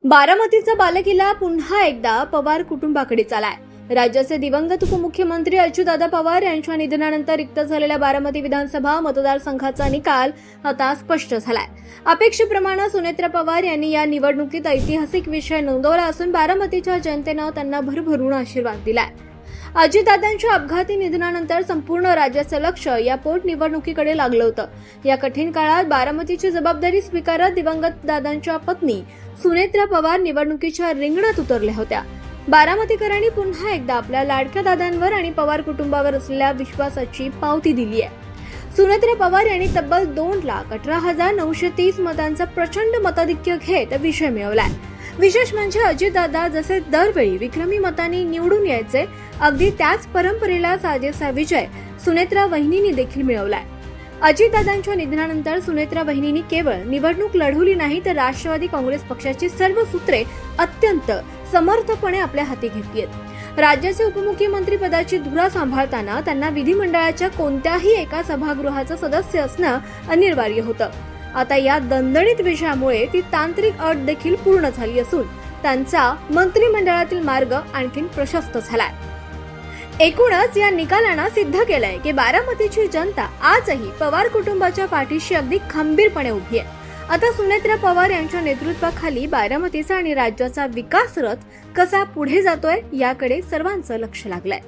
बारामतीचा बालेकिल्ला पुन्हा एकदा पवार कुटुंबाकडेच आलाय. राज्याचे दिवंगत उपमुख्यमंत्री अच्युतदादा पवार यांच्या निधनानंतर रिक्त झालेल्या बारामती विधानसभा मतदारसंघाचा निकाल आता स्पष्ट झालाय. अपेक्षेप्रमाणे सुनेत्रा पवार यांनी या निवडणुकीत ऐतिहासिक विजय नोंदवला असून बारामतीच्या जनतेनं त्यांना भरभरून आशीर्वाद दिलाय. अजितदादांच्या अपघाती निधनानंतर संपूर्ण राज्याचं लक्ष या पोटनिवडणुकीकडे लागलं होतं. या कठीण काळात बारामतीची जबाबदारी स्वीकारत दिवंगत दादांच्या पत्नी सुनेत्रा पवार निवडणुकीच्या रिंगणात उतरल्या होत्या. बारामतीकरांनी पुन्हा एकदा आपल्या लाडक्या दादांवर आणि पवार कुटुंबावर असलेल्या विश्वासाची पावती दिली आहे. सुनेत्रा पवार यांनी तब्बल 2,18,930 मतांचा प्रचंड मताधिक्य घेत विजय मिळवलाय. विशेष म्हणजे अजितदादा जसे दरवेळी विक्रमी मतांनी निवडून यायचे, अगदी त्याच परंपरेला साजेसा विजय सुनेत्रा वहिनींनी देखील मिळवलाय. अजितदादांच्या निधनानंतर सुनेत्रा वहिनींनी केवळ निवडणूक लढवली नाही तर राष्ट्रवादी काँग्रेस पक्षाची सर्व सूत्रे अत्यंत समर्थपणे आपल्या हाती घेतली आहेत. राज्याचे उपमुख्यमंत्री पदाची धुरा सांभाळताना त्यांना विधिमंडळाच्या कोणत्याही एका सभागृहाचं सदस्य असणं अनिवार्य होतं. आता या दणदणीत विजयामुळे ती तांत्रिक अट देखील पूर्ण झाली असून त्यांचा मंत्रिमंडळातील मार्ग आणखीन प्रशस्त झालाय. एकूणच या निकालानं सिद्ध केलंय की बारामतीची जनता आजही पवार कुटुंबाच्या पाठीशी अगदी खंबीरपणे उभी आहे. आता सुनेत्रा पवार यांच्या नेतृत्वाखाली बारामतीचा आणि राज्याचा विकास रथ कसा पुढे जातोय याकडे सर्वांचं लक्ष लागलंय.